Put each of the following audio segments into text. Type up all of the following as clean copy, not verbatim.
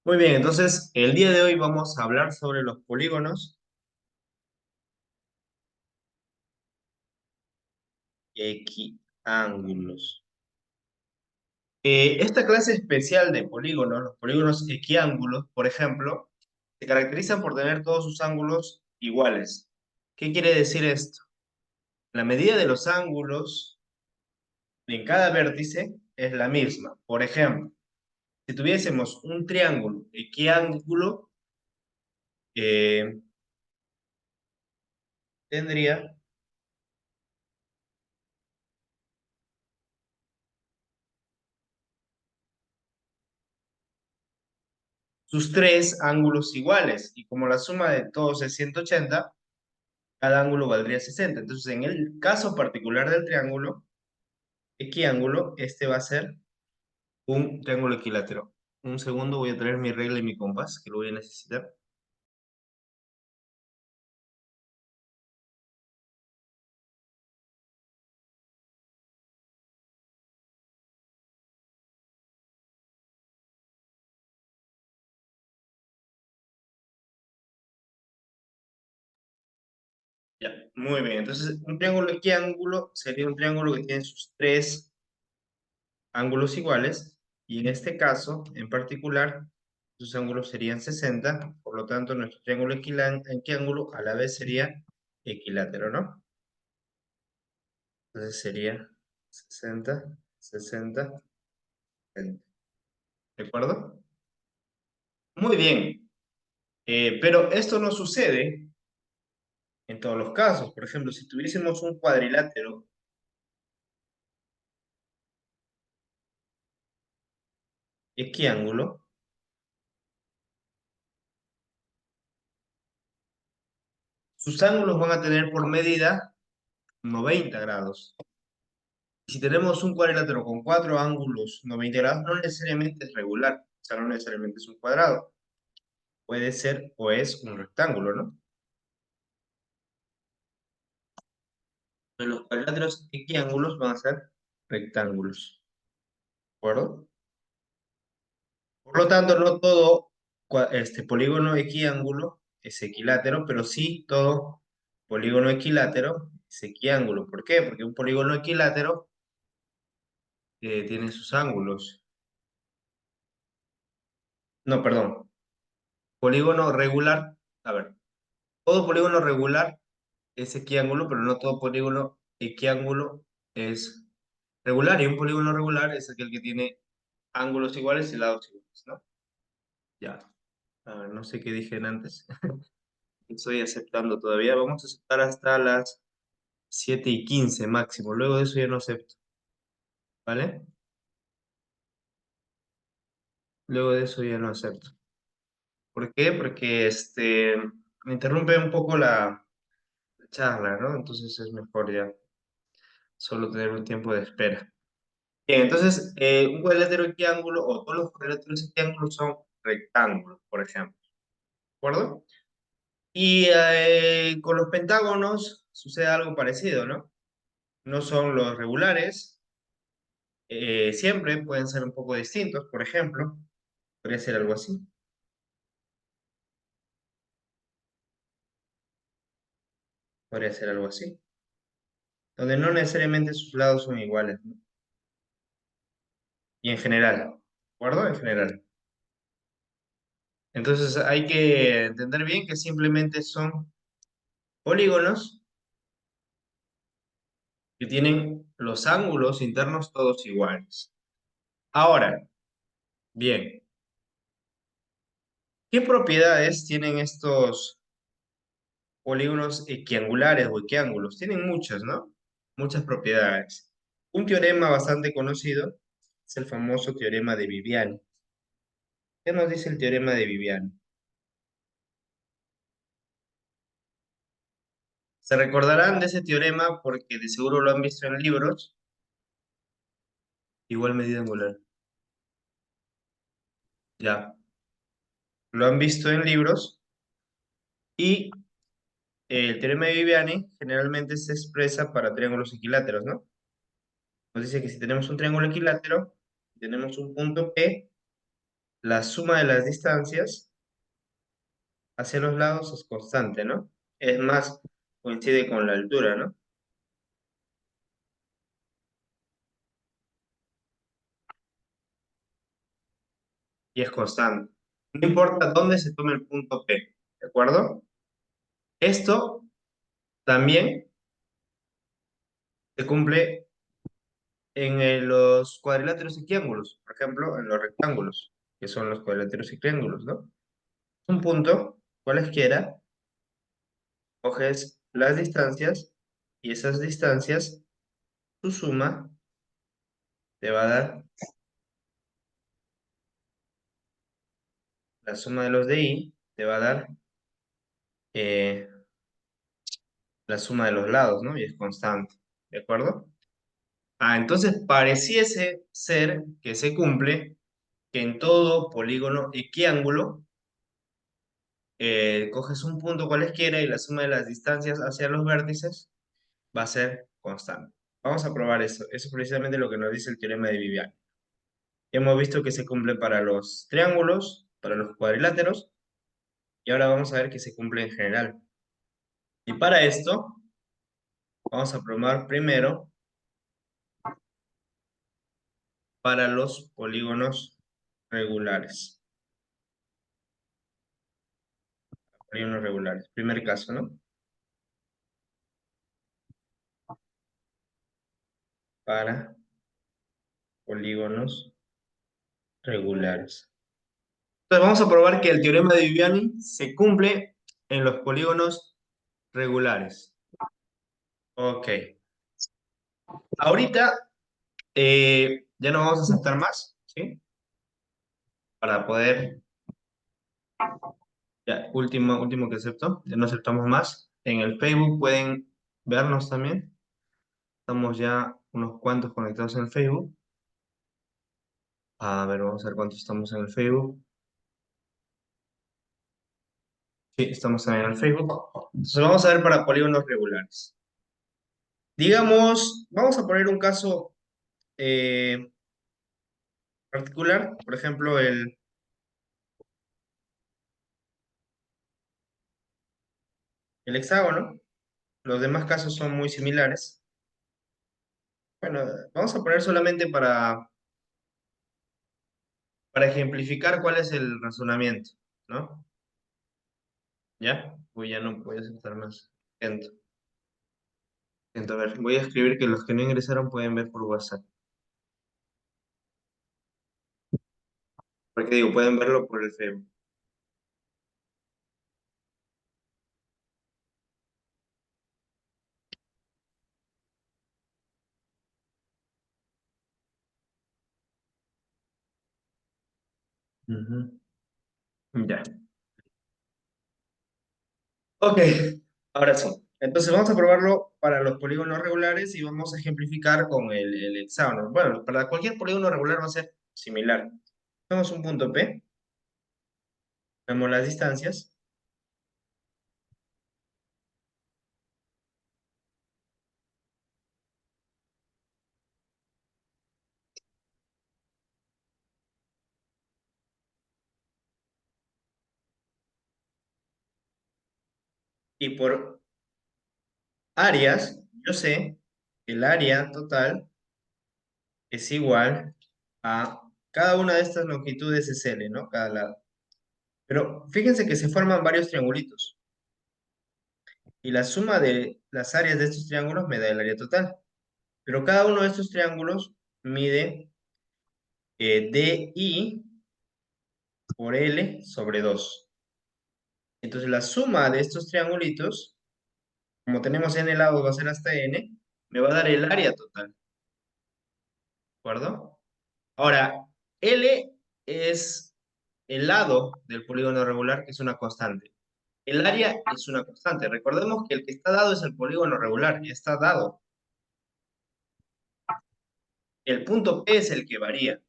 Muy bien, entonces el día de hoy vamos a hablar sobre los polígonos y equiángulos. Esta clase especial de polígonos, los polígonos equiángulos, por ejemplo, se caracterizan por tener todos sus ángulos iguales. ¿Qué quiere decir esto? La medida de los ángulos en cada vértice es la misma. Por ejemplo, si tuviésemos un triángulo equiángulo, eh, tendría sus tres ángulos iguales, y como la suma de todos es 180, cada ángulo valdría 60. Entonces, en el caso particular del triángulo equiángulo, este va a ser un triángulo equilátero. Un segundo, voy a traer mi regla y mi compás, que lo voy a necesitar. Ya, muy bien. Entonces, un triángulo equiángulo sería un triángulo que tiene sus tres ángulos iguales, y en este caso, en particular, sus ángulos serían 60. Por lo tanto, nuestro triángulo equiángulo a la vez sería equilátero, ¿no? Entonces sería 60, 60, 60. ¿De acuerdo? Muy bien. Pero esto no sucede en todos los casos. Por ejemplo, si tuviésemos un cuadrilátero equiángulo, sus ángulos van a tener por medida 90 grados. Y si tenemos un cuadrilátero con cuatro ángulos 90 grados, no necesariamente es regular, o sea, no necesariamente es un cuadrado. Puede ser o es un rectángulo, ¿no? Entonces, los cuadriláteros equiángulos van a ser rectángulos, ¿de acuerdo? Por lo tanto, no todo polígono equiángulo es equilátero, pero sí todo polígono equilátero es equiángulo. ¿Por qué? Porque un polígono equilátero tiene sus ángulos. No, perdón. Polígono regular. A ver, todo polígono regular es equiángulo, pero no todo polígono equiángulo es regular. Y un polígono regular es aquel que tiene ángulos iguales y lados iguales, ¿no? Ya. A ver, no sé qué dije antes. Estoy aceptando todavía. Vamos a aceptar hasta las 7:15 máximo. Luego de eso ya no acepto. ¿Vale? Luego de eso ya no acepto. ¿Por qué? Porque me interrumpe un poco la charla, ¿no? Entonces es mejor ya solo tener un tiempo de espera. Bien, entonces un cuadrilátero equiángulo o todos los cuadriláteros equiángulos son rectángulos, por ejemplo. ¿De acuerdo? Y con los pentágonos sucede algo parecido, ¿no? No son los regulares, siempre pueden ser un poco distintos. Por ejemplo, podría ser algo así. Podría ser algo así. Donde no necesariamente sus lados son iguales, ¿no? Y en general, ¿de acuerdo? En general. Entonces hay que entender bien que simplemente son polígonos que tienen los ángulos internos todos iguales. Ahora, bien, ¿qué propiedades tienen estos polígonos equiangulares o equiángulos? Tienen muchas, ¿no? Muchas propiedades. Un teorema bastante conocido es el famoso teorema de Viviani. ¿Qué nos dice el teorema de Viviani? Se recordarán de ese teorema porque de seguro lo han visto en libros. Igual medida angular. Ya, lo han visto en libros. Y el teorema de Viviani generalmente se expresa para triángulos equiláteros, ¿no? Nos dice que si tenemos un triángulo equilátero, tenemos un punto P, la suma de las distancias hacia los lados es constante, ¿no? Es más, coincide con la altura, ¿no? Y es constante. No importa dónde se tome el punto P, ¿de acuerdo? Esto también se cumple en los cuadriláteros y triángulos, por ejemplo, en los rectángulos, que son los cuadriláteros y triángulos, ¿no? Un punto, cualesquiera, coges las distancias y esas distancias, tu suma te va a dar la suma de los de I, te va a dar eh, la suma de los lados, ¿no? Y es constante, ¿de acuerdo? Ah, entonces pareciese ser que se cumple que en todo polígono equiángulo coges un punto cualesquiera y la suma de las distancias hacia los vértices va a ser constante. Vamos a probar eso. Eso es precisamente lo que nos dice el teorema de Viviani. Hemos visto que se cumple para los triángulos, para los cuadriláteros, y ahora vamos a ver que se cumple en general. Y para esto, vamos a probar primero para los polígonos regulares. Polígonos regulares. Primer caso, ¿no? Para polígonos regulares. Entonces vamos a probar que el teorema de Viviani se cumple en los polígonos regulares. Ok. Ahorita ya no vamos a aceptar más, ¿sí? Para poder, ya, último que acepto, ya no aceptamos más. En el Facebook pueden vernos también. Estamos ya unos cuantos conectados en el Facebook. A ver, vamos a ver cuántos estamos en el Facebook. Sí, estamos también en el Facebook. Entonces vamos a ver para polígonos regulares. Digamos, vamos a poner un caso eh, particular, por ejemplo, el hexágono. Los demás casos son muy similares. Bueno, vamos a poner solamente para ejemplificar cuál es el razonamiento, ¿no? ¿Ya? Uy, ya no voy a aceptar más. Siento, siento, a ver, voy a escribir que los que no ingresaron pueden ver por WhatsApp. Porque digo, pueden verlo por el Facebook. Ujú. Ya. Ok, ahora sí. Entonces vamos a probarlo para los polígonos regulares y vamos a ejemplificar con el hexágono. Bueno, para cualquier polígono regular va a ser similar. Tenemos un punto P, vemos las distancias, y por áreas, yo sé que el área total es igual a cada una de estas longitudes es L, ¿no? Cada lado. Pero fíjense que se forman varios triangulitos y la suma de las áreas de estos triángulos me da el área total. Pero cada uno de estos triángulos mide DI por L sobre 2. Entonces la suma de estos triangulitos, como tenemos n lados, va a ser hasta n, me va a dar el área total, ¿de acuerdo? Ahora, L es el lado del polígono regular, que es una constante. El área es una constante. Recordemos que el que está dado es el polígono regular, ya está dado. El punto P es el que varía.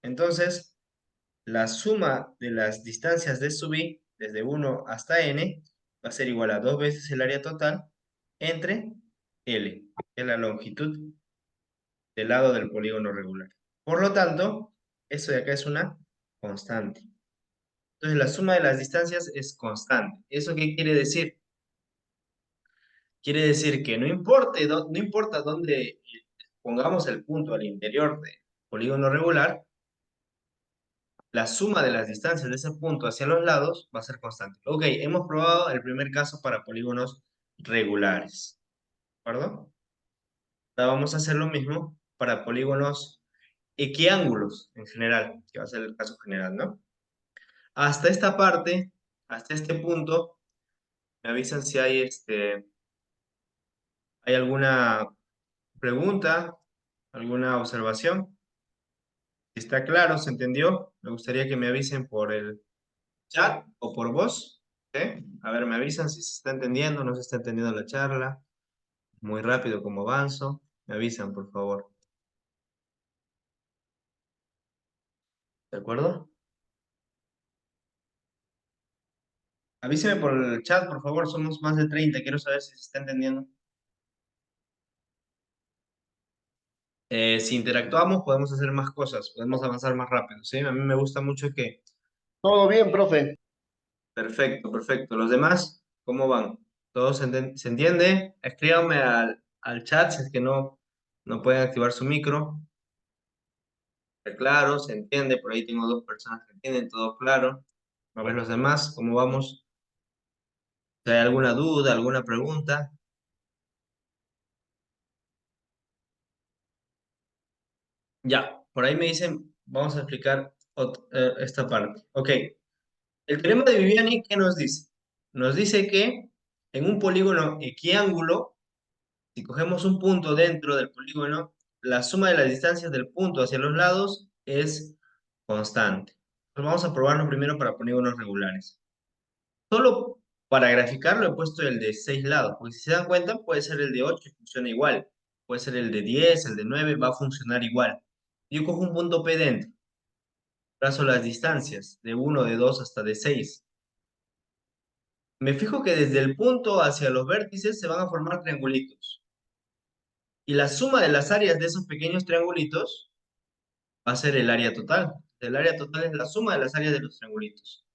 Entonces, la suma de las distancias de sub i, desde 1 hasta n, va a ser igual a 2 veces el área total entre L, que es la longitud del lado del polígono regular. Por lo tanto, eso de acá es una constante. Entonces la suma de las distancias es constante. ¿Eso qué quiere decir? Quiere decir que no importa dónde pongamos el punto al interior del polígono regular, la suma de las distancias de ese punto hacia los lados va a ser constante. Ok, hemos probado el primer caso para polígonos regulares, ¿de acuerdo? Ahora vamos a hacer lo mismo para polígonos equiángulos en general, que va a ser el caso general, ¿no? Hasta esta parte, hasta este punto, me avisan si hay, hay alguna pregunta, alguna observación. Si está claro, ¿se entendió? Me gustaría que me avisen por el chat o por voz. ¿Sí? A ver, me avisan si se está entendiendo, no se está entendiendo la charla. Muy rápido como avanzo. Me avisan, por favor. ¿De acuerdo? Avíseme por el chat, por favor. Somos más de 30. Quiero saber si se está entendiendo. Si interactuamos, podemos hacer más cosas. Podemos avanzar más rápido. ¿Sí? A mí me gusta mucho que... Todo bien, profe. Perfecto, perfecto. ¿Los demás cómo van? ¿Todo se entiende? Escríbanme al chat si es que no pueden activar su micro. Claro, se entiende. Por ahí tengo dos personas que entienden, todo claro. A ver los demás, ¿cómo vamos? Si hay alguna duda, alguna pregunta. Ya, por ahí me dicen, vamos a explicar esta parte. Ok, el teorema de Viviani, ¿qué nos dice? Nos dice que en un polígono equiángulo, si cogemos un punto dentro del polígono, la suma de las distancias del punto hacia los lados es constante. Entonces vamos a probarlo primero para polígonos regulares. Solo para graficarlo he puesto el de 6 lados, porque si se dan cuenta puede ser el de 8 y funciona igual. Puede ser el de 10, el de 9, va a funcionar igual. Yo cojo un punto P dentro, trazo las distancias de 1, de 2 hasta de 6. Me fijo que desde el punto hacia los vértices se van a formar triangulitos. Y la suma de las áreas de esos pequeños triangulitos va a ser el área total. El área total es la suma de las áreas de los triangulitos.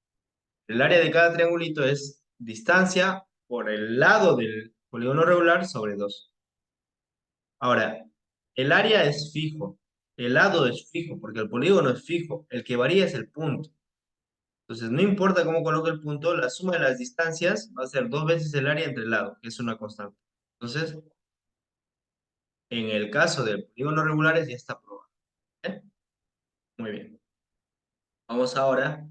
El área de cada triangulito es distancia por el lado del polígono regular sobre 2. Ahora, el área es fijo, el lado es fijo, porque el polígono es fijo, el que varía es el punto. Entonces, no importa cómo coloque el punto, la suma de las distancias va a ser 2 veces el área entre el lado, que es una constante. Entonces, en el caso de polígonos regulares ya está probado. ¿Eh? Muy bien. Vamos ahora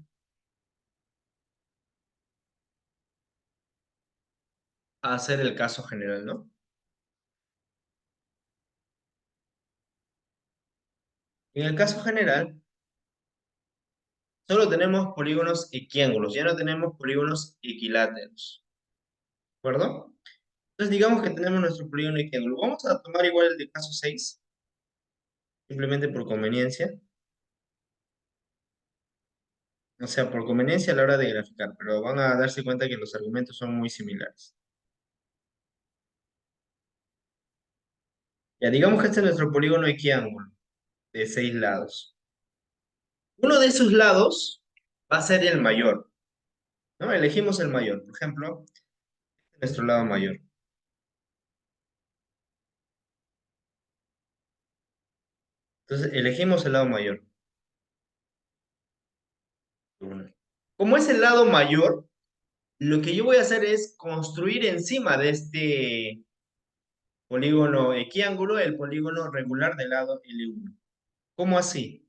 a hacer el caso general, ¿no? En el caso general, solo tenemos polígonos equiángulos, ya no tenemos polígonos equiláteros. ¿De acuerdo? Entonces, digamos que tenemos nuestro polígono equiángulo. Vamos a tomar igual el de caso 6, simplemente por conveniencia. O sea, por conveniencia a la hora de graficar, pero van a darse cuenta que los argumentos son muy similares. Ya, digamos que este es nuestro polígono equiángulo de 6 lados. Uno de esos lados va a ser el mayor, ¿no? Elegimos el mayor, por ejemplo, nuestro lado mayor. Entonces, elegimos el lado mayor. Como es el lado mayor, lo que yo voy a hacer es construir encima de este polígono equiángulo el polígono regular del lado L1. ¿Cómo así?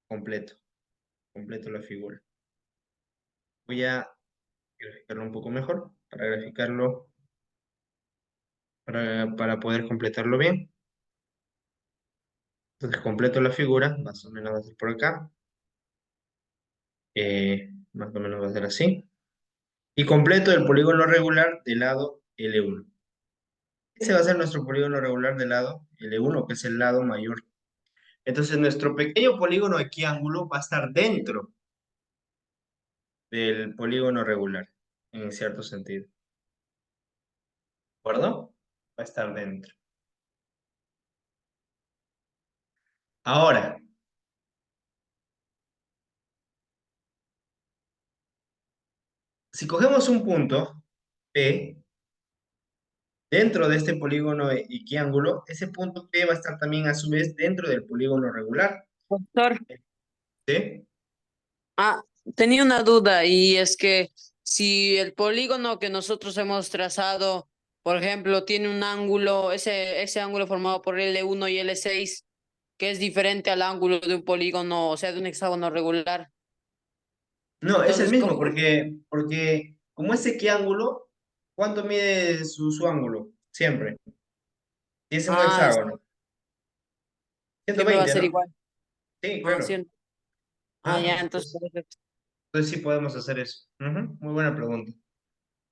Completo, completo la figura. Voy a graficarlo un poco mejor, para graficarlo, para poder completarlo bien. Entonces completo la figura, más o menos va a ser por acá. Más o menos va a ser así. Y completo el polígono regular del lado L1. Ese va a ser nuestro polígono regular del lado L1, que es el lado mayor. Entonces nuestro pequeño polígono equiángulo va a estar dentro del polígono regular, en cierto sentido. ¿De acuerdo? Va a estar dentro. Ahora, Si cogemos un punto P dentro de este polígono equiángulo, ese punto P va a estar también a su vez dentro del polígono regular, Doctor, ¿sí? ah, tenía una duda y es que si el polígono que nosotros hemos trazado, por ejemplo, tiene un ángulo, ese ángulo formado por L1 y L6, que es diferente al ángulo de un polígono, o sea, de un hexágono regular. No, es el Entonces, mismo, ¿cómo? porque como es equiángulo, ¿cuánto mide su ángulo? Siempre. Y es un Ah, hexágono. siempre va a 120, ser ¿no? igual. Sí, Ah, claro. sí. Ah, Ajá. ya, entonces, perfecto. Entonces sí podemos hacer eso. Ujú, muy buena pregunta.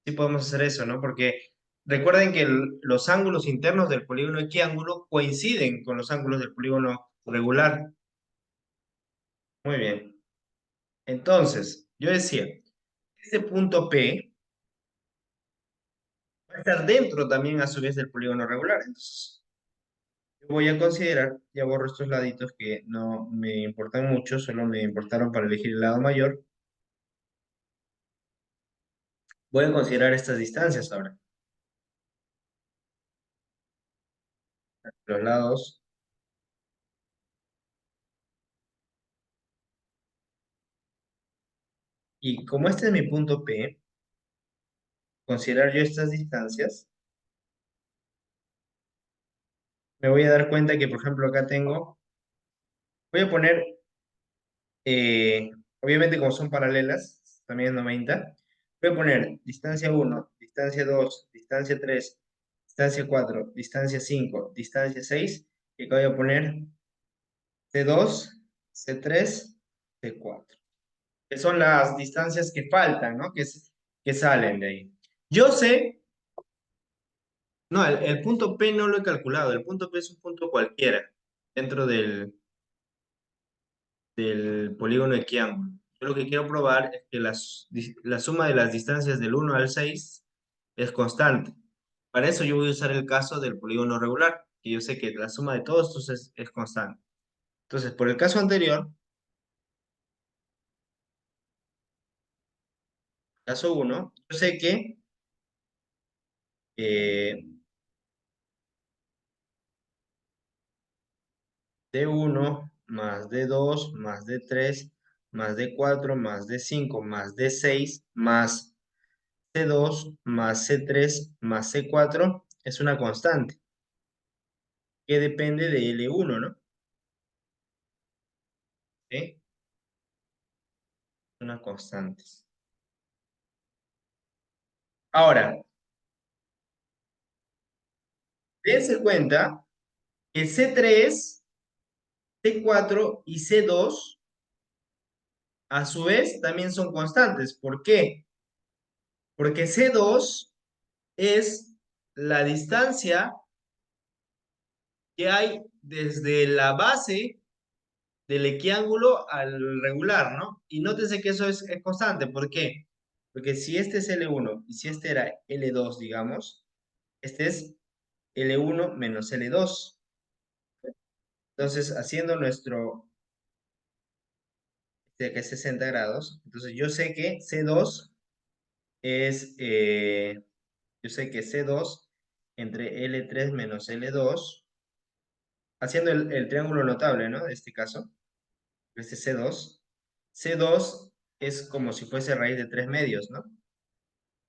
Sí podemos hacer eso, ¿no? Porque recuerden que los ángulos internos del polígono equiángulo coinciden con los ángulos del polígono regular. Muy bien. Entonces, yo decía, este punto P va a estar dentro también a su vez del polígono regular. Entonces, yo voy a considerar, ya borro estos laditos que no me importan mucho, solo me importaron para elegir el lado mayor. Voy a considerar estas distancias ahora. Los lados. Y como este es mi punto P, considerar yo estas distancias, me voy a dar cuenta que, por ejemplo, acá tengo, voy a poner, obviamente como son paralelas, también es 90, voy a poner distancia 1, distancia 2, distancia 3, distancia 4, distancia 5, distancia 6, y acá voy a poner C2, C3, C4, que son las distancias que faltan, ¿no? Que salen de ahí. Yo sé, no, el punto P no lo he calculado, el punto P es un punto cualquiera dentro del polígono equiángulo. Yo lo que quiero probar es que la suma de las distancias del 1 al 6 es constante. Para eso yo voy a usar el caso del polígono regular, que yo sé que la suma de todos estos es constante. Entonces, por el caso anterior, caso uno, yo sé que eh, D1 más D2 más D3 más D4 más D5 más D6 más C2 más C3 más C4 es una constante que depende de L1, ¿no? ¿Sí? Una constante. Ahora, dense cuenta que C3, C4 y C2 a su vez también son constantes. ¿Por qué? Porque C2 es la distancia que hay desde la base del equiángulo al regular, ¿no? Y nótese que eso es constante. ¿Por qué? Porque si este es L1 y si este era L2, digamos, este es L1 menos L2. Entonces, haciendo nuestro, de que es 60 grados, entonces yo sé que C2 es, yo sé que C2 entre L3 menos L2, haciendo el triángulo notable, ¿no? De este caso, este C2. C2 es como si fuese raíz de 3 medios, ¿no?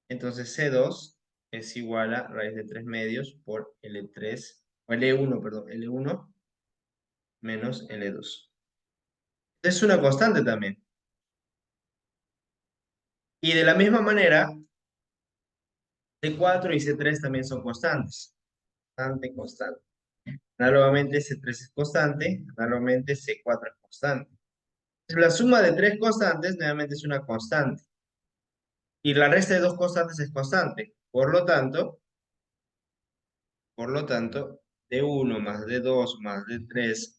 Entonces C2 es igual a raíz de 3 medios por L3, o L1, perdón, L1 menos L2. Es una constante también. Y de la misma manera, C4 y C3 también son constantes. Constante, constante. Análogamente C3 es constante, análogamente C4 es constante. La suma de tres constantes nuevamente es una constante. Y la resta de dos constantes es constante. Por lo tanto, D1 más D2 más D3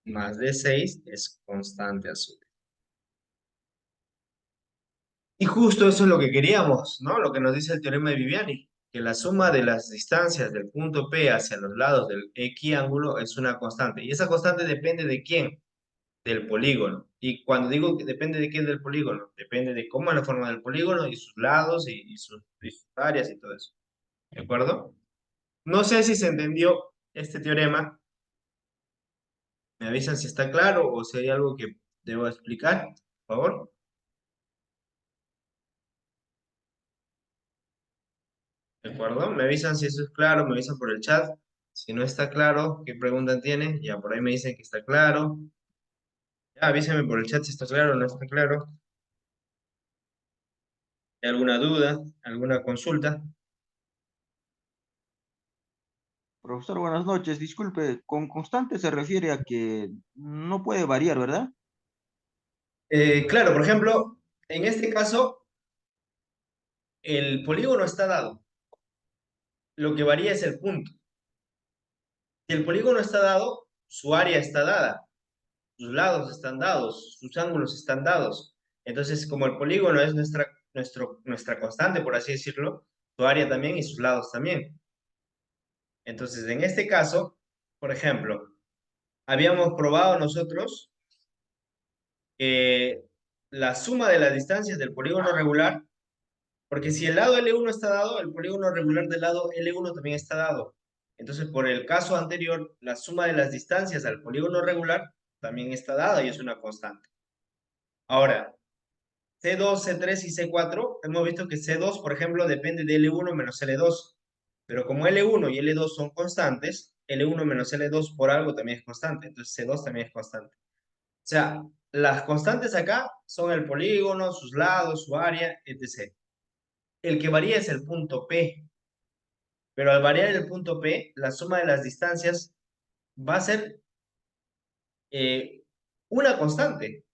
más D6 es constante a su vez. Y justo eso es lo que queríamos, ¿no? Lo que nos dice el teorema de Viviani, que la suma de las distancias del punto P hacia los lados del equiángulo es una constante. ¿Y esa constante depende de quién? del polígono. Y cuando digo que depende de qué es del polígono, depende de cómo es la forma del polígono y sus lados y sus áreas y todo eso. ¿De acuerdo? No sé si se entendió este teorema. Me avisan si está claro o si hay algo que debo explicar, por favor. ¿De acuerdo? Me avisan si eso es claro, me avisan por el chat. Si no está claro, ¿qué pregunta tienen? Ya por ahí me dicen que está claro. Ya avísenme por el chat si está claro o no está claro. ¿Hay alguna duda? ¿Alguna consulta? Profesor, buenas noches. Disculpe, con constante se refiere a que no puede variar, ¿verdad? Claro, por ejemplo, en este caso, el polígono está dado. Lo que varía es el punto. Si el polígono está dado, su área está dada, sus lados están dados, sus ángulos están dados. Entonces, como el polígono es nuestra constante, por así decirlo, su área también y sus lados también. Entonces, en este caso, por ejemplo, habíamos probado nosotros que la suma de las distancias del polígono regular, porque si el lado L1 está dado, el polígono regular del lado L1 también está dado. Entonces, por el caso anterior, la suma de las distancias al polígono regular también está dada y es una constante. Ahora, C2, C3 y C4, hemos visto que C2, por ejemplo, depende de L1 menos L2. Pero como L1 y L2 son constantes, L1 menos L2 por algo también es constante. Entonces C2 también es constante. O sea, las constantes acá son el polígono, sus lados, su área, etc. El que varía es el punto P. Pero al variar el punto P, la suma de las distancias va a ser eh, una constante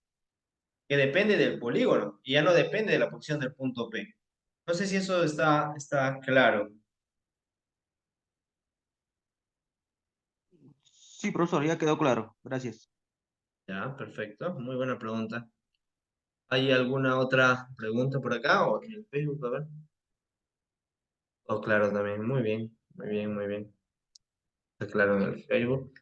que depende del polígono y ya no depende de la posición del punto P. No sé si eso está claro. Sí, profesor, ya quedó claro. Gracias. Ya, perfecto. Muy buena pregunta. ¿Hay alguna otra pregunta por acá o en el Facebook? A ver. Oh, claro, también. Muy bien, muy bien, muy bien. Está claro en el Facebook.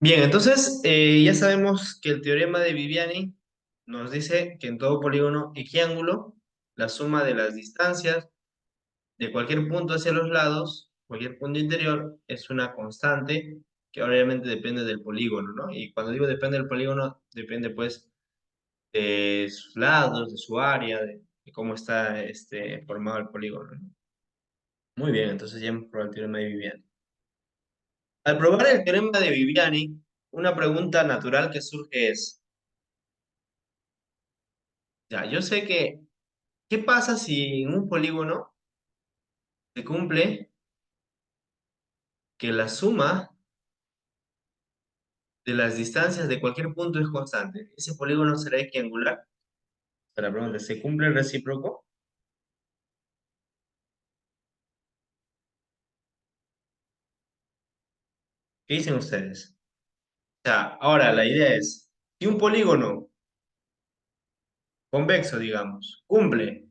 Bien, entonces ya sabemos que el teorema de Viviani nos dice que en todo polígono equiángulo, la suma de las distancias de cualquier punto hacia los lados, cualquier punto interior, es una constante que obviamente depende del polígono, ¿no? Y cuando digo depende del polígono, depende pues de sus lados, de su área, de cómo está formado el polígono, ¿no? Muy bien, entonces ya hemos probado el teorema de Viviani. Al probar el teorema de Viviani, una pregunta natural que surge es, ya, yo sé que, ¿qué pasa si en un polígono se cumple que la suma de las distancias de cualquier punto es constante? ¿Ese polígono será equiangular? La pregunta, ¿se cumple el recíproco? ¿Qué dicen ustedes? O sea, ahora la idea es, si un polígono convexo, digamos, cumple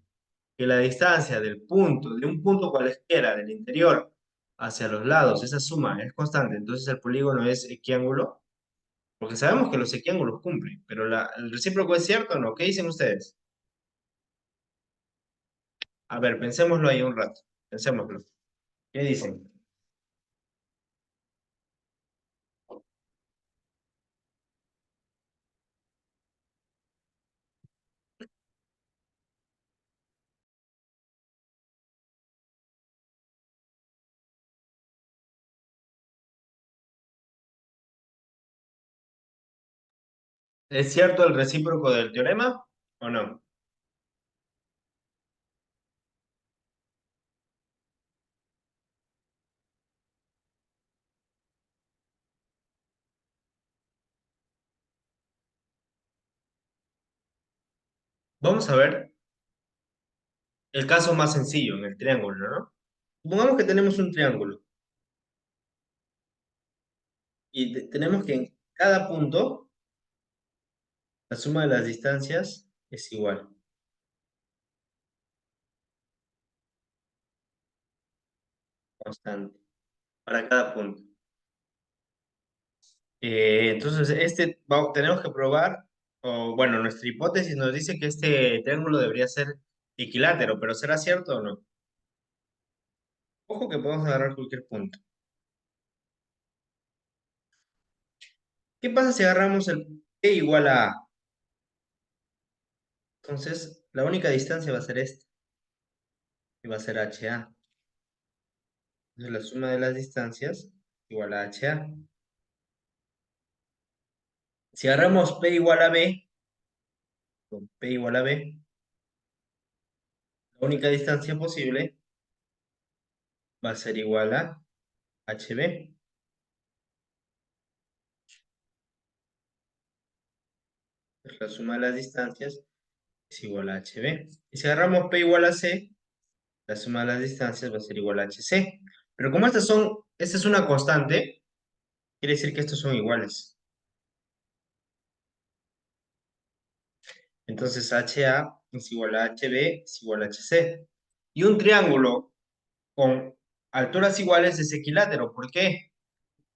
que la distancia de un punto cualesquiera del interior hacia los lados, esa suma es constante, entonces el polígono es equiángulo, porque sabemos que los equiángulos cumplen, pero ¿el recíproco es cierto o no? ¿Qué dicen ustedes? A ver, pensémoslo ahí un rato, pensémoslo. ¿Qué dicen? ¿Es cierto el recíproco del teorema o no? Vamos a ver el caso más sencillo, en el triángulo, ¿no? Supongamos que tenemos un triángulo y tenemos que en cada punto la suma de las distancias es igual, constante, para cada punto. Entonces, tenemos que probar, o bueno, nuestra hipótesis nos dice que este triángulo debería ser equilátero, pero ¿será cierto o no? Ojo que podemos agarrar cualquier punto. ¿Qué pasa si agarramos el P igual a A? Entonces, la única distancia va a ser esta, y va a ser HA. Entonces, la suma de las distancias igual a HA. Si agarramos P igual a B, con P igual a B, la única distancia posible va a ser igual a HB. Pues la suma de las distancias es igual a HB. Y si agarramos P igual a C, la suma de las distancias va a ser igual a HC. Pero como esta es una constante, quiere decir que estos son iguales. Entonces HA es igual a HB es igual a HC. Y un triángulo con alturas iguales es equilátero. ¿Por qué?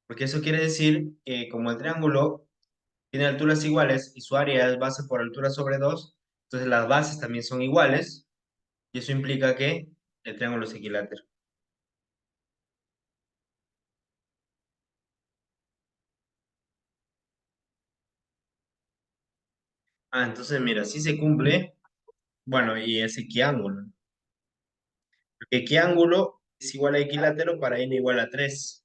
Porque eso quiere decir que como el triángulo tiene alturas iguales y su área es base por altura sobre 2, entonces las bases también son iguales y eso implica que el triángulo es equilátero. Entonces mira, si se cumple, bueno, y es equiángulo. Porque equiángulo es igual a equilátero para n igual a 3.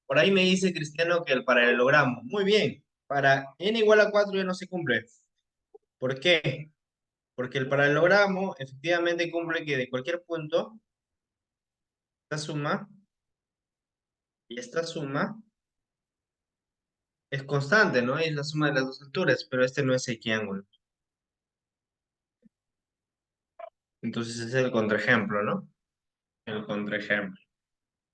Por ahí me dice Cristiano que el paralelogramo. Muy bien, para n igual a 4 ya no se cumple. ¿Por qué? Porque el paralelogramo efectivamente cumple que de cualquier punto, esta suma y esta suma es constante, ¿no? Es la suma de las dos alturas, pero este no es equiángulo. Entonces ese es el contraejemplo, ¿no? El contraejemplo.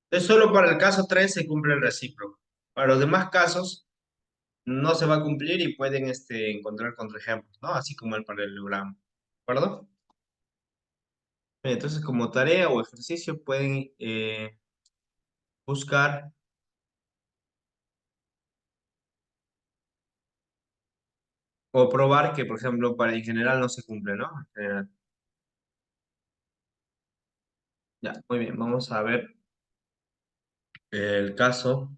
Entonces solo para el caso 3 se cumple el recíproco. Para los demás casos no se va a cumplir y pueden encontrar contraejemplos, ¿no? Así como el paralelogramo. ¿De acuerdo? Entonces como tarea o ejercicio pueden buscar o probar que, por ejemplo, en general no se cumple, ¿no? En general. Ya, muy bien, vamos a ver el caso.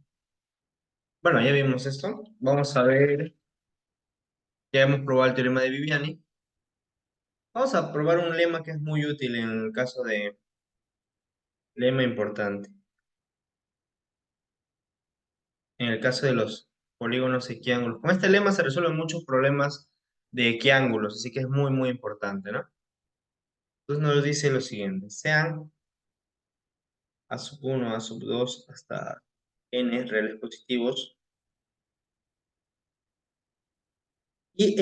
Bueno, ya vimos esto. Vamos a ver, ya hemos probado el teorema de Viviani. Vamos a probar un lema que es muy útil en el caso de lema importante. En el caso de los polígonos equiángulos. Con este lema se resuelven muchos problemas de equiángulos, así que es muy, muy importante, ¿no? Entonces nos dice lo siguiente. Sean a sub 1, a sub 2, hasta n reales positivos. Y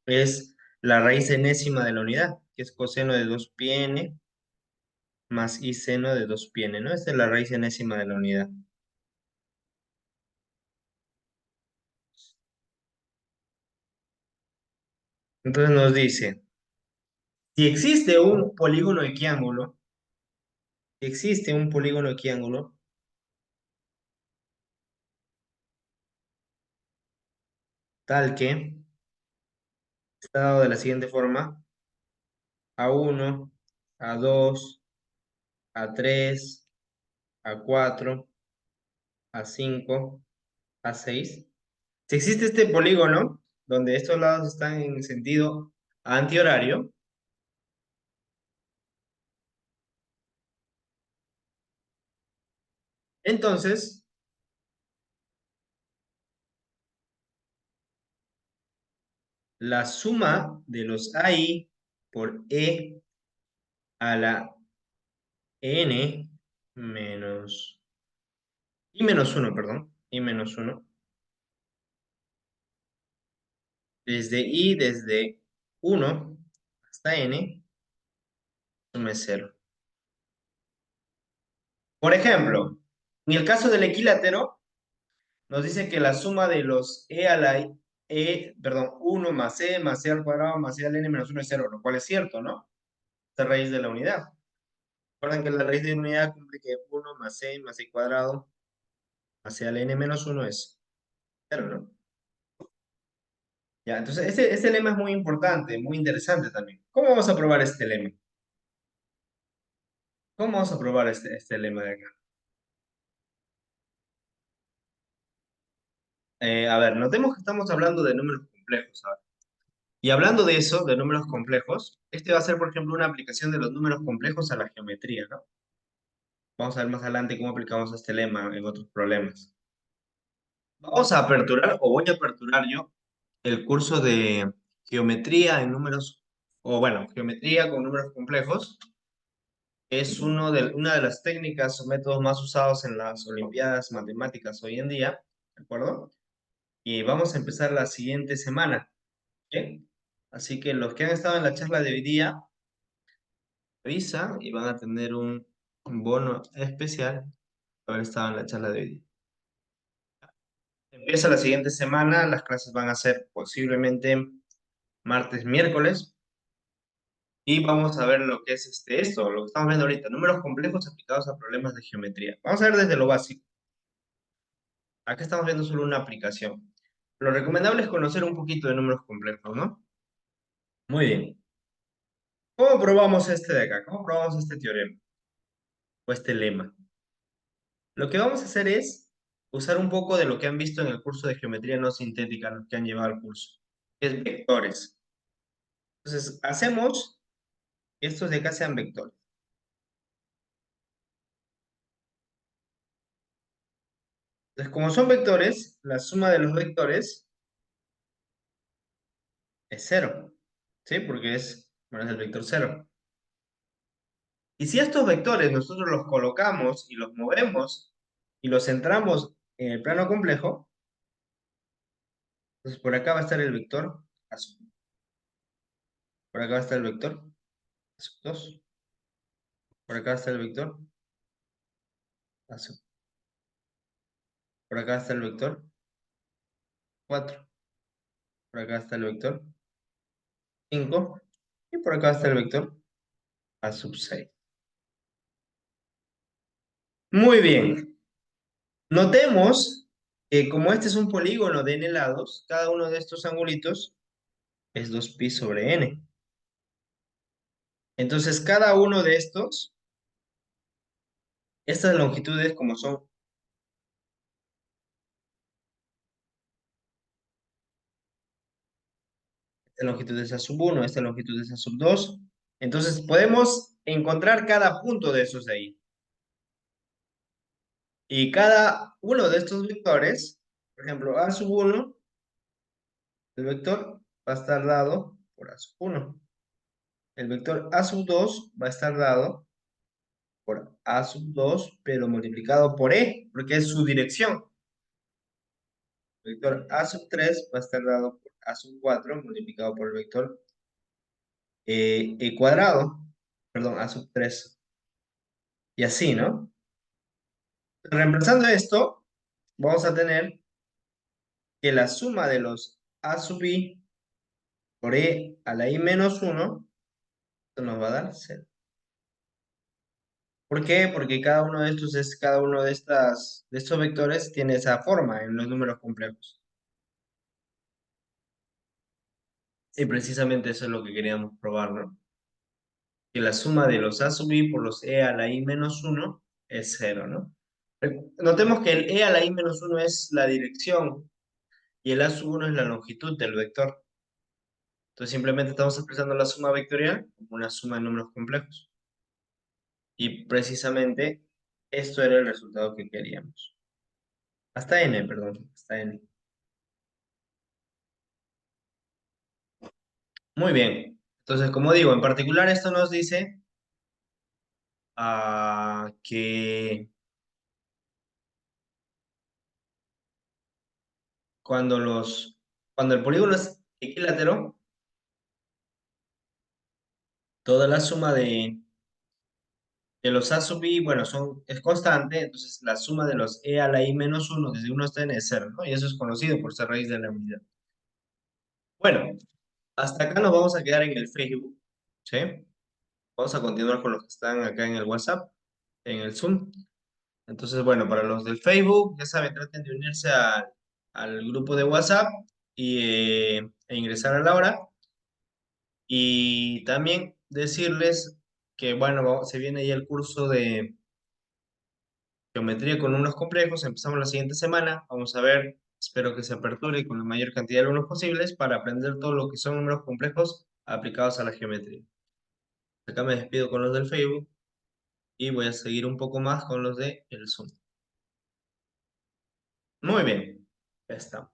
es la raíz enésima de la unidad, que es coseno de 2πn más y seno de 2πn, ¿no? Esta es la raíz enésima de la unidad. Entonces nos dice, si existe un polígono equiángulo, tal que está dado de la siguiente forma, A1, A2, A3, A4, A5, A6. Si existe este polígono, donde estos lados están en sentido antihorario, entonces la suma de los AI por E a la N menos I menos 1, perdón, I menos 1, desde 1 hasta N, suma es 0. Por ejemplo, en el caso del equilátero, nos dice que la suma de los E a la perdón, 1 más E al cuadrado más E al N menos 1 es 0, lo cual es cierto, ¿no? Esta raíz de la unidad. Recuerden que la raíz de la unidad cumple que 1 más E cuadrado hacia el n-1 es 0, ¿no? Ya, entonces este lema es muy importante, muy interesante también. ¿Cómo vamos a probar este lema? ¿Cómo vamos a probar este lema de acá? A ver, notemos que estamos hablando de números complejos ahora. Y hablando de eso, de números complejos, este va a ser, por ejemplo, una aplicación de los números complejos a la geometría, ¿no? Vamos a ver más adelante cómo aplicamos este lema en otros problemas. Vamos a aperturar, o voy a aperturar yo, el curso de geometría en números, o bueno, geometría con números complejos. Es una de las técnicas o métodos más usados en las olimpiadas matemáticas hoy en día, ¿de acuerdo? Y vamos a empezar la siguiente semana, ¿ok? Así que los que han estado en la charla de hoy día, avisa y van a tener un bono especial por haber estado en la charla de hoy día. Empieza la siguiente semana, las clases van a ser posiblemente martes, miércoles, y vamos a ver lo que es esto, lo que estamos viendo ahorita, números complejos aplicados a problemas de geometría. Vamos a ver desde lo básico. Acá estamos viendo solo una aplicación. Lo recomendable es conocer un poquito de números complejos, ¿no? Muy bien. ¿Cómo probamos este de acá? ¿Cómo probamos este teorema? O este lema. Lo que vamos a hacer es usar un poco de lo que han visto en el curso de geometría no sintética, los que han llevado el curso, que es vectores. Entonces, hacemos que estos de acá sean vectores. Entonces, como son vectores, la suma de los vectores es cero, ¿sí? Porque bueno, es el vector cero. Y si estos vectores nosotros los colocamos y los movemos y los centramos en el plano complejo, entonces por acá va a estar el vector A sub. Por acá va a estar el vector A sub 2. Por acá va a estar el vector A sub. Por acá está el vector 4. Por acá está el vector 5. Y por acá está el vector A sub 6. Muy bien. Notemos que como este es un polígono de n lados, cada uno de estos angulitos es 2pi sobre n. Entonces, cada uno de estas longitudes como son, esta longitud es A sub 1, esta longitud es A sub 2, entonces podemos encontrar cada punto de esos de ahí. Y cada uno de estos vectores, por ejemplo, A sub 1, el vector va a estar dado por A sub 1. El vector A sub 2 va a estar dado por A sub 2, pero multiplicado por E, porque es su dirección. El vector A sub 3 va a estar dado por A sub 4, multiplicado por el vector E cuadrado, perdón, A sub 3. Y así, ¿no? Reemplazando esto, vamos a tener que la suma de los A sub I por E a la I menos 1, esto nos va a dar 0. ¿Por qué? Porque cada uno de cada uno de estos vectores tiene esa forma en los números complejos. Y precisamente eso es lo que queríamos probar, ¿no? Que la suma de los A sub I por los E a la I menos 1 es 0, ¿no? Notemos que el E a la I menos 1 es la dirección y el A sub 1 es la longitud del vector. Entonces simplemente estamos expresando la suma vectorial como una suma de números complejos. Y precisamente esto era el resultado que queríamos. Hasta n, perdón, hasta n. Muy bien. Entonces, como digo, en particular esto nos dice que cuando el polígono es equilátero, toda la suma de los A sub I, bueno, es constante, entonces la suma de los E a la I menos 1 desde 1 hasta n es 0, ¿no? Y eso es conocido por ser raíz de la unidad. Bueno, hasta acá nos vamos a quedar en el Facebook, ¿sí? Vamos a continuar con los que están acá en el WhatsApp, en el Zoom. Entonces, bueno, para los del Facebook, ya saben, traten de unirse al grupo de WhatsApp e ingresar a la hora. Y también decirles que, bueno, se viene ya el curso de geometría con números complejos. Empezamos la siguiente semana. Vamos a ver, espero que se aperture con la mayor cantidad de alumnos posibles para aprender todo lo que son números complejos aplicados a la geometría. Acá me despido con los del Facebook y voy a seguir un poco más con los de el Zoom. Muy bien, ya está.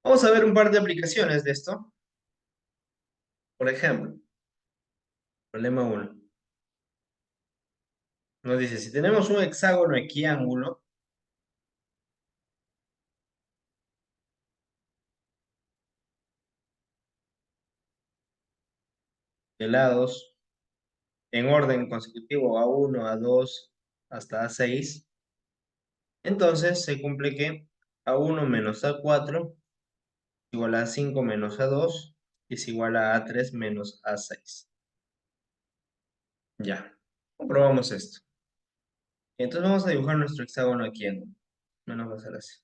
Vamos a ver un par de aplicaciones de esto. Por ejemplo, problema 1. Nos dice, si tenemos un hexágono equiángulo, de lados en orden consecutivo A1, A2, hasta A6, entonces se cumple que A1 menos A4 es igual a A5 menos A2 y es igual a A3 menos A6. Ya, comprobamos esto. Entonces vamos a dibujar nuestro hexágono aquí. No nos va a ser así.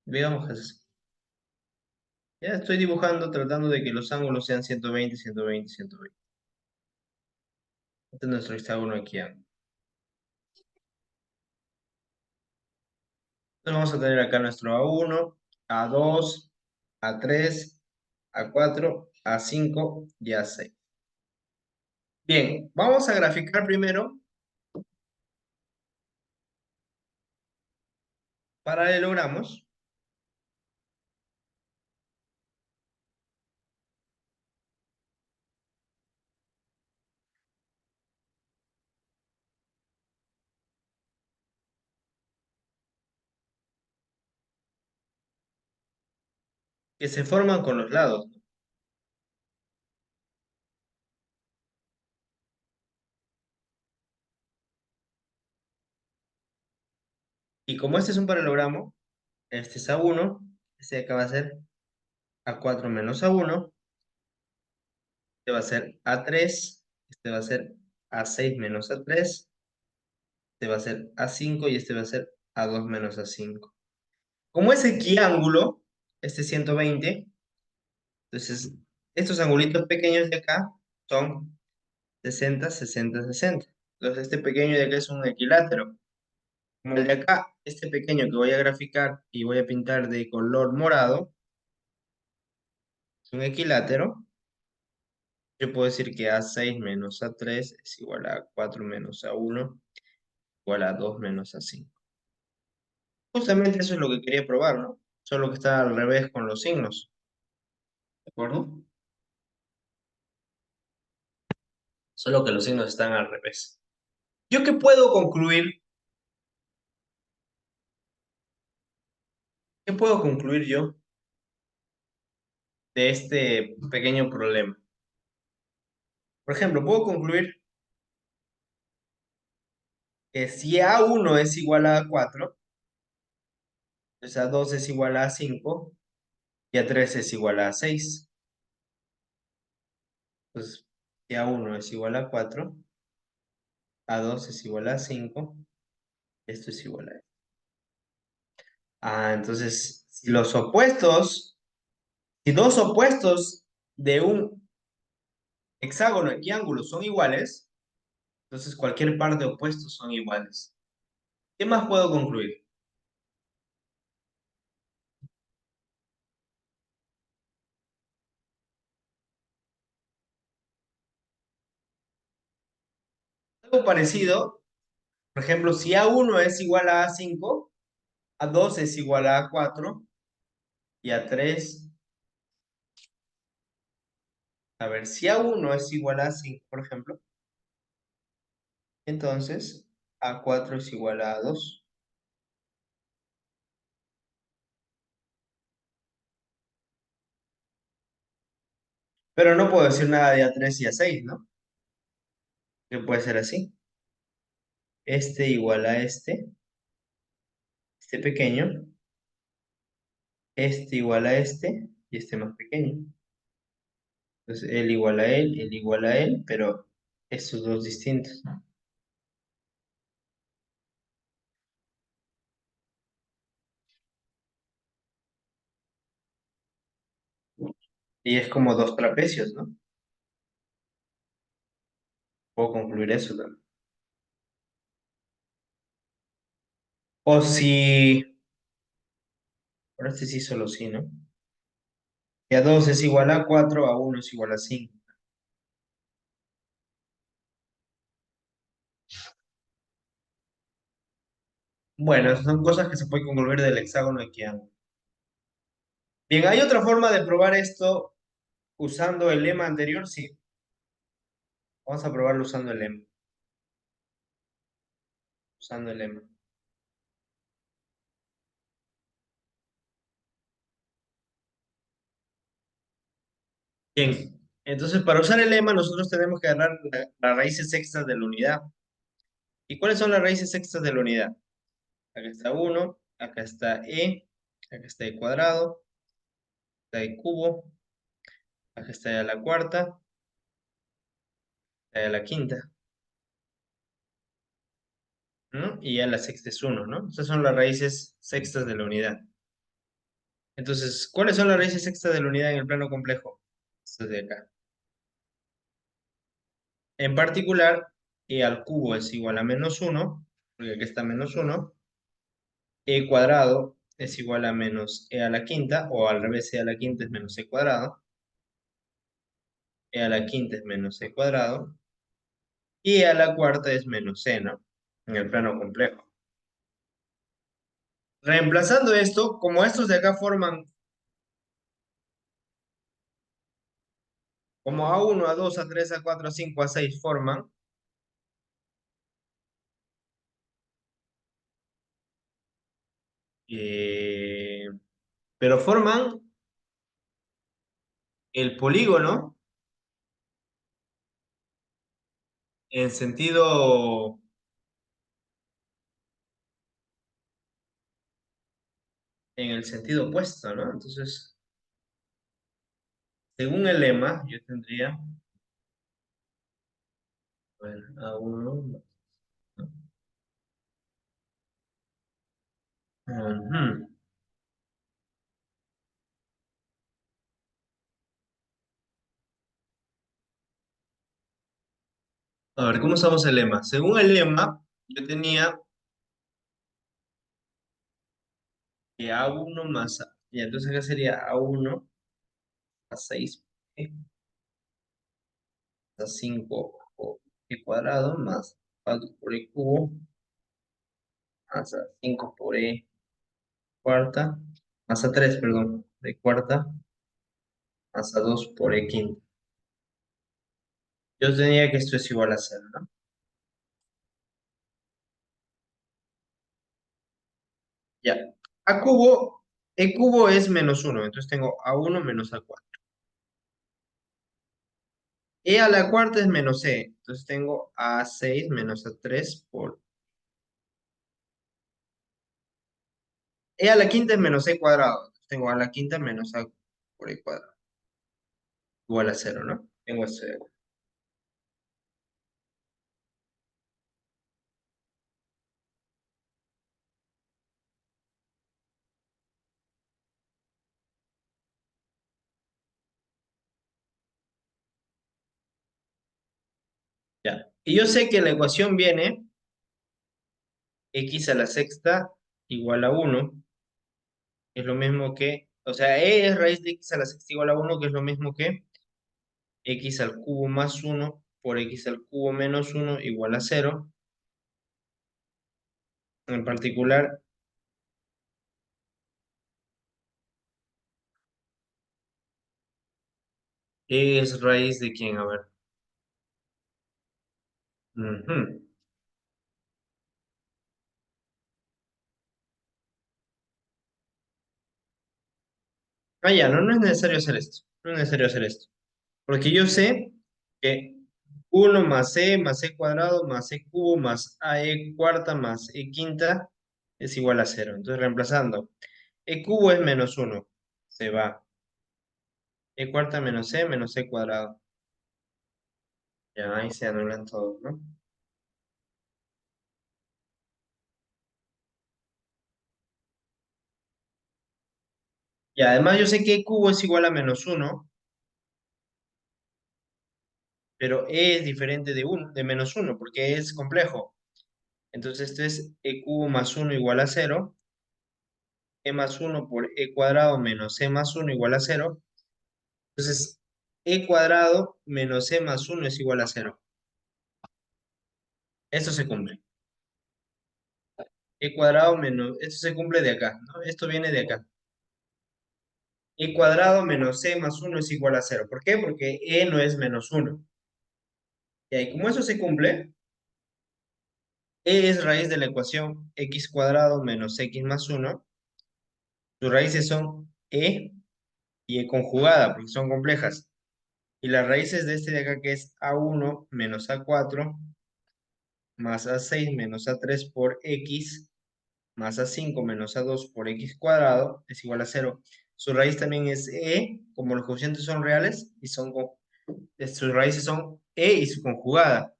Digamos que es así. Ya estoy dibujando tratando de que los ángulos sean 120, 120, 120. Este es nuestro hexágono aquí. Entonces vamos a tener acá nuestro A1, A2, A3, A4, A5 y A6. Bien, vamos a graficar primero paralelogramos. Que se forman con los lados. Y como este es un paralelogramo, este es A1, este de acá va a ser A4 menos A1, este va a ser A3, este va a ser A6 menos A3, este va a ser A5 y este va a ser A2 menos A5. Como es equiángulo, este es 120, entonces estos angulitos pequeños de acá son 60, 60, 60. Entonces este pequeño de acá es un equilátero. Como el de acá, este pequeño que voy a graficar y voy a pintar de color morado, es un equilátero. Yo puedo decir que A6 menos A3 es igual a 4 menos A1, igual a 2 menos A5. Justamente eso es lo que quería probar, ¿no? Solo que está al revés con los signos. ¿De acuerdo? Solo que los signos están al revés. ¿Yo qué puedo concluir? ¿Qué puedo concluir yo de este pequeño problema? Por ejemplo, puedo concluir que si A1 es igual a A4, pues A2 es igual a A5 y A3 es igual a A6. Entonces, si A1 es igual a 4, A2 es igual a 5, esto es igual a esto. Entonces, si dos opuestos de un hexágono equiángulo son iguales, entonces cualquier par de opuestos son iguales. ¿Qué más puedo concluir? Algo parecido, por ejemplo, si A1 es igual a A5, A2 es igual a A4 y A3. A ver, si A1 es igual a A5, por ejemplo, entonces A4 es igual a A2. Pero no puedo decir nada de A3 y A6, ¿no? Que puede ser así. Este igual a este pequeño, este igual a este, y este más pequeño. Entonces, él igual a él, pero estos dos distintos. Y es como dos trapecios, ¿no? Puedo concluir eso también. O si, ahora este sí solo sí, ¿no? Y a 2 es igual a 4, a 1 es igual a 5. Bueno, esas son cosas que se pueden concluir del hexágono de Kiang. Bien, ¿hay otra forma de probar esto usando el lema anterior? Sí. Vamos a probarlo usando el lema. Usando el lema. Bien, entonces para usar el lema nosotros tenemos que agarrar las raíces sextas de la unidad. ¿Y cuáles son las raíces sextas de la unidad? Acá está 1, acá está acá está e cuadrado, acá está e cubo, acá está e a la cuarta, acá e a la quinta, ¿no? Y a la sexta es 1, ¿no? Esas son las raíces sextas de la unidad. Entonces, ¿cuáles son las raíces sextas de la unidad en el plano complejo? Estas de acá. En particular, e al cubo es igual a -1, porque aquí está -1, e cuadrado es igual a menos e a la quinta, o al revés, e a la quinta es menos e cuadrado, e a la quinta es menos e cuadrado, y e a la cuarta es menos c, ¿no? En el plano complejo. Reemplazando esto, como estos de acá forman, como A1, A2, A3, A4, A5, A6 forman, eh, pero forman el polígono en sentido, en el sentido opuesto, ¿no? Entonces, según el lema, yo tendría, bueno, A1, ¿no? Ujú. A ver, ¿cómo usamos el lema? Según el lema, yo tenía que A1 más A. Y entonces acá sería A1 a 6 a 5 por e cuadrado más 4 por e cubo más a 5 por e cuarta más a 3, perdón, de cuarta más a 2 por e quinta. Yo tenía que esto es igual a 0, ¿no? Ya. A cubo, e cubo es -1, entonces tengo A1 menos A4. E a la cuarta es menos c, entonces tengo A6 menos A3 por... E a la quinta es menos e cuadrado, entonces tengo a la quinta menos a por e cuadrado, igual a 0, ¿no? Tengo eso de acá. Ya. Y yo sé que la ecuación viene x a la sexta igual a 1, es lo mismo que, o sea, e es raíz de x a la sexta igual a 1, que es lo mismo que x al cubo más 1 por x al cubo menos 1 igual a 0. En particular, e es raíz de quién, a ver. Ujú. Ah, ya, no, no es necesario hacer esto. No es necesario hacer esto. Porque yo sé que 1 más e cuadrado más e cubo más ae cuarta más e quinta es igual a 0. Entonces, reemplazando, e cubo es -1, se va. E cuarta menos C cuadrado. Ya, ahí se anulan todos, ¿no? Y además yo sé que E cubo es igual a -1, pero E es diferente de -1, porque E es complejo. Entonces esto es E cubo más 1 igual a 0. E más 1 por E cuadrado menos E más 1 igual a 0. Entonces, E cuadrado menos E más 1 es igual a 0. Esto se cumple. E cuadrado menos, esto se cumple de acá, ¿no? Esto viene de acá. E cuadrado menos E más 1 es igual a 0. ¿Por qué? Porque E no es -1. Y ahí, como eso se cumple, E es raíz de la ecuación x cuadrado menos x más 1. Sus raíces son E y E conjugada, porque son complejas. Y las raíces de este de acá, que es A1 menos A4 más A6 menos A3 por X más A5 menos A2 por X cuadrado es igual a 0. Su raíz también es E, como los coeficientes son reales, y sus raíces son E y su conjugada.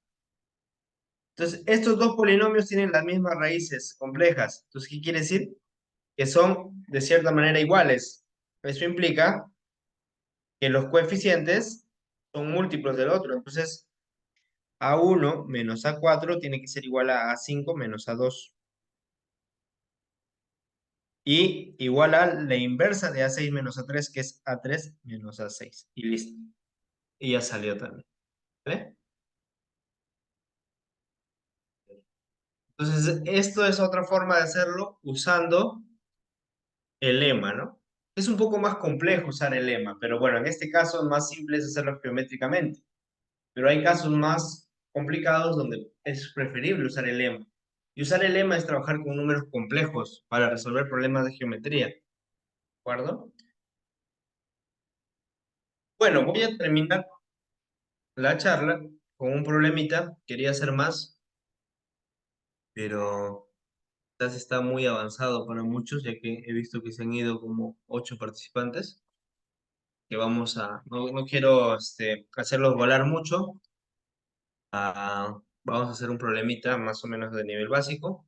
Entonces, estos dos polinomios tienen las mismas raíces complejas. Entonces, ¿qué quiere decir? Que son de cierta manera iguales. Eso implica que los coeficientes son múltiplos del otro. Entonces, A1 menos A4 tiene que ser igual a A5 menos A2. Y igual a la inversa de A6 menos A3, que es A3 menos A6. Y listo. Y ya salió también. ¿Ve? Entonces, esto es otra forma de hacerlo usando el lema, ¿no? Es un poco más complejo usar el lema, pero bueno, en este caso más simple es hacerlo geométricamente. Pero hay casos más complicados donde es preferible usar el lema. Y usar el lema es trabajar con números complejos para resolver problemas de geometría. ¿De acuerdo? Bueno, voy a terminar la charla con un problemita. Quería hacer más, pero quizás está muy avanzado para muchos, ya que he visto que se han ido como 8 participantes. Que vamos a, no quiero hacerlos volar mucho. Vamos a hacer un problemita más o menos de nivel básico.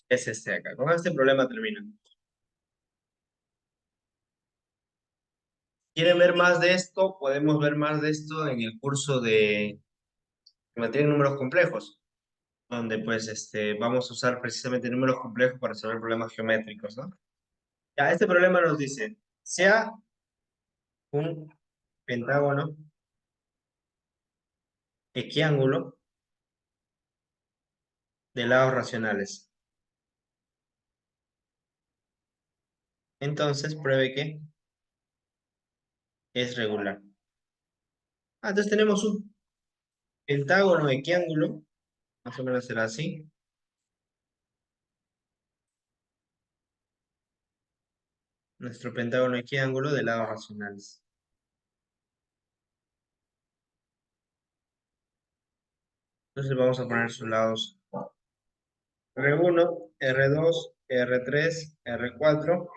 Es este de acá. Con este problema termino. ¿Quieren ver más de esto? Podemos ver más de esto en el curso de geometría en números complejos, donde pues vamos a usar precisamente números complejos para resolver problemas geométricos, ¿no? Ya, este problema nos dice, sea un pentágono equiángulo de lados racionales. Entonces pruebe que es regular. Entonces tenemos un pentágono equiángulo, más o menos será así. Nuestro pentágono equiángulo de lados racionales. Entonces vamos a poner sus lados R1, R2, R3, R4,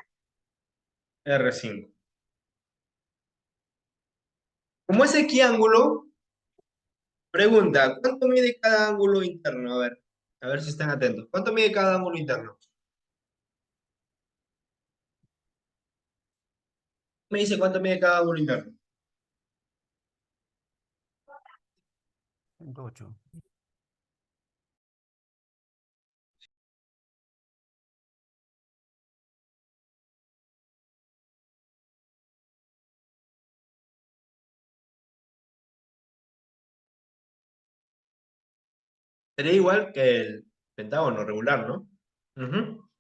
R5. Como es equiángulo, pregunta, ¿cuánto mide cada ángulo interno? A ver si están atentos. ¿Cuánto mide cada ángulo interno? Me dice cuánto mide cada ángulo interno. 108. Sería igual que el pentágono regular, ¿no? Ujú.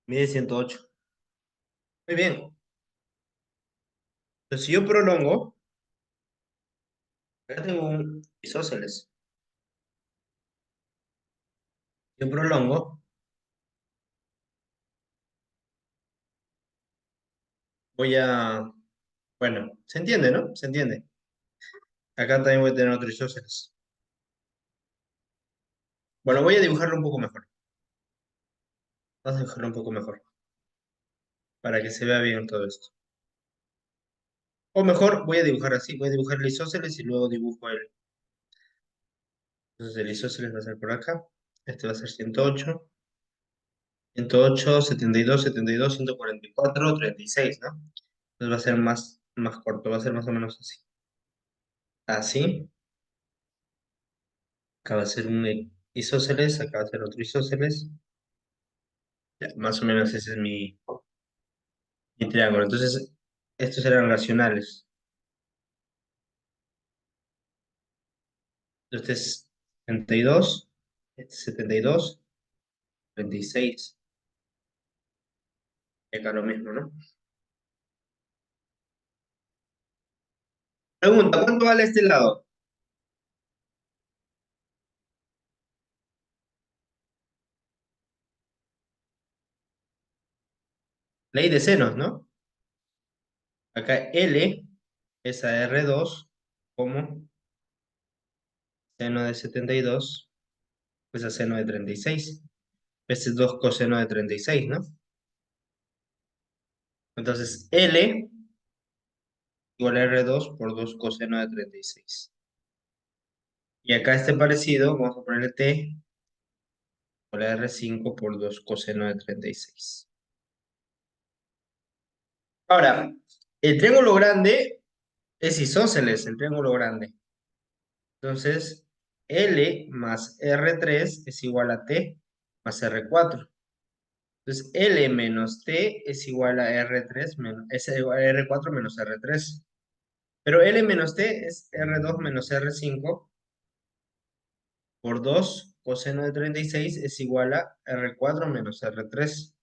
Mide 108. Muy bien. Entonces, si yo prolongo, acá tengo un isósceles. Yo prolongo, voy a... Bueno, se entiende, ¿no? Se entiende. Acá también voy a tener otro isósceles. Bueno, voy a dibujarlo un poco mejor. Vamos a dibujarlo un poco mejor. Para que se vea bien todo esto. O mejor, voy a dibujar así. Voy a dibujar el isósceles y luego dibujo el... Entonces el isósceles va a ser por acá. Este va a ser 108. 108, 72, 72, 144, 36, ¿no? Entonces va a ser más corto. Va a ser más o menos así. Así. Acá va a ser un isósceles. Acá va a ser otro isósceles. Ya, más o menos ese es mi triángulo. Entonces, estos eran racionales. Este es 72, este es 72, 36. Y acá lo mismo, ¿no? Pregunta, ¿cuánto vale este lado? Ley de senos, ¿no? Acá L es a R2 como seno de 72, pues a seno de 36. Este es 2 coseno de 36, ¿no? Entonces L igual a R2 por 2 coseno de 36. Y acá este parecido, vamos a ponerle T igual a R5 por 2 coseno de 36. Ahora, el triángulo grande es isósceles, el triángulo grande. Entonces, L más R3 es igual a T más R4. Entonces, L menos T es igual a R3 menos, es igual a R4 menos R3. Pero L menos T es R2 menos R5 por 2 coseno de 36 es igual a R4 menos R3.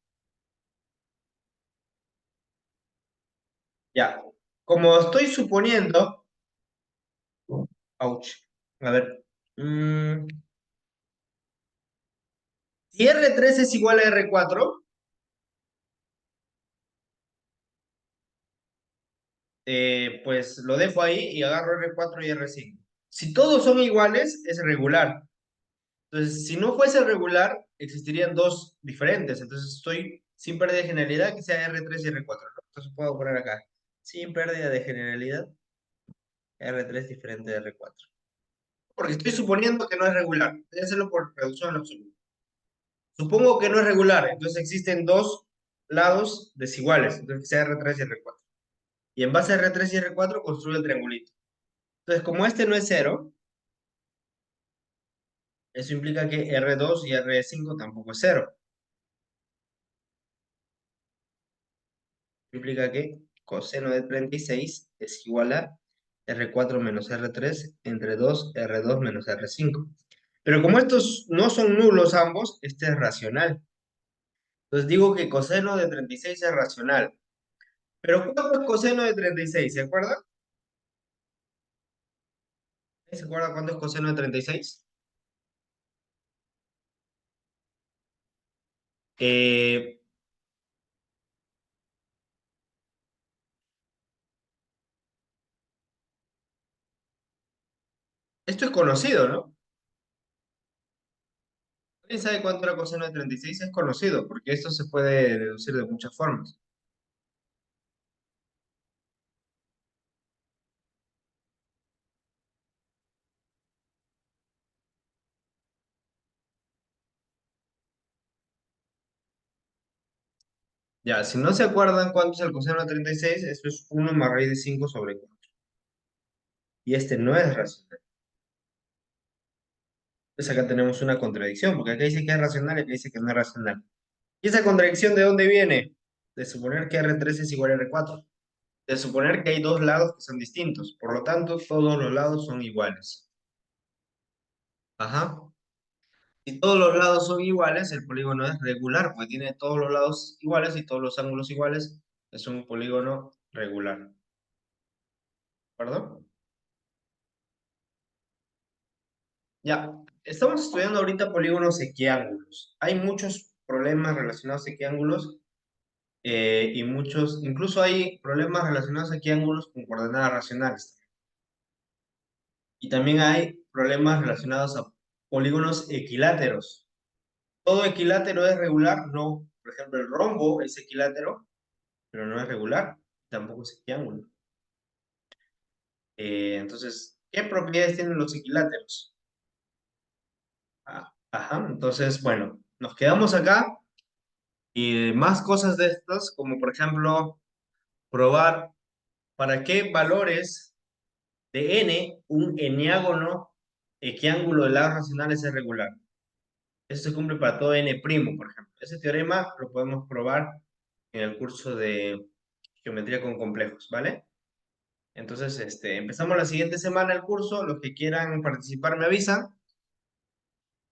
Ya, como estoy suponiendo, ouch, a ver, si R3 es igual a R4, pues lo dejo ahí y agarro R4 y R5. Si todos son iguales, es regular. Entonces, si no fuese regular, existirían dos diferentes. Entonces, estoy sin pérdida de generalidad que sea R3 y R4, ¿no? Entonces, puedo poner acá, sin pérdida de generalidad, R3 diferente de R4. Porque estoy suponiendo que no es regular. Voy a hacerlo por reducción al absoluto. Supongo que no es regular, entonces existen dos lados desiguales, entonces que sea R3 y R4. Y en base a R3 y R4 construyo el triangulito. Entonces, como este no es cero, eso implica que R2 y R5 tampoco es cero. Implica que coseno de 36 es igual a R4 menos R3 entre 2 R2 menos R5. Pero como estos no son nulos ambos, este es racional. Entonces digo que coseno de 36 es racional. Pero ¿cuánto es coseno de 36? ¿Se acuerda? ¿Se acuerda cuánto es coseno de 36? Eh, esto es conocido, ¿no? ¿Alguien sabe cuánto era coseno de 36? Es conocido, porque esto se puede deducir de muchas formas. Ya, si no se acuerdan cuánto es el coseno de 36, eso es 1 más raíz de 5 sobre 4. Y este no es racional. Entonces acá tenemos una contradicción, porque acá dice que es racional y acá dice que no es racional. ¿Y esa contradicción de dónde viene? De suponer que R3 es igual a R4. De suponer que hay dos lados que son distintos. Por lo tanto, todos los lados son iguales. Ajá. Si todos los lados son iguales, el polígono es regular, porque tiene todos los lados iguales y todos los ángulos iguales. Es un polígono regular. ¿De acuerdo? Ya, estamos estudiando ahorita polígonos equiángulos. Hay muchos problemas relacionados a equiángulos y muchos, incluso hay problemas relacionados a equiángulos con coordenadas racionales. Y también hay problemas relacionados a polígonos equiláteros. ¿Todo equilátero es regular? No. Por ejemplo, el rombo es equilátero, pero no es regular, tampoco es equiángulo. Entonces, ¿qué propiedades tienen los equiláteros? Ajá, entonces, bueno, nos quedamos acá y más cosas de estas, como por ejemplo, probar para qué valores de n un eniágono equiángulo de lados racionales es regular. Eso se cumple para todo n', por ejemplo. Ese teorema lo podemos probar en el curso de geometría con complejos, ¿vale? Entonces, empezamos la siguiente semana el curso. Los que quieran participar me avisan.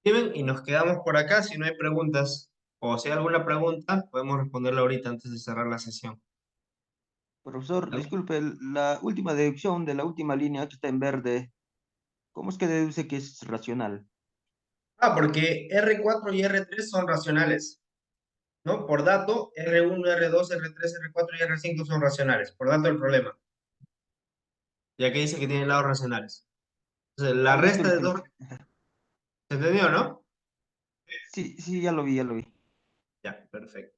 Escriben y nos quedamos por acá. Si no hay preguntas o si hay alguna pregunta, podemos responderla ahorita antes de cerrar la sesión. Profesor, ¿Vale? disculpe, la última deducción de la última línea que está en verde, ¿cómo es que deduce que es racional? Porque R4 y R3 son racionales, ¿no? Por dato, R1, R2, R3, R4 y R5 son racionales, por dato del problema. Ya que dice que tienen lados racionales. Entonces, la Ah, resta de disculpe. dos... ¿Se entendió, no? Sí, sí, ya lo vi, ya lo vi. Ya, perfecto.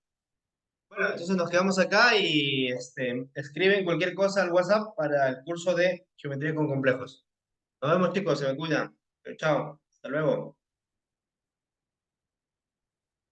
Bueno, entonces nos quedamos acá y escriben cualquier cosa al WhatsApp para el curso de geometría con complejos. Nos vemos, chicos, se me cuidan. Chao, hasta luego.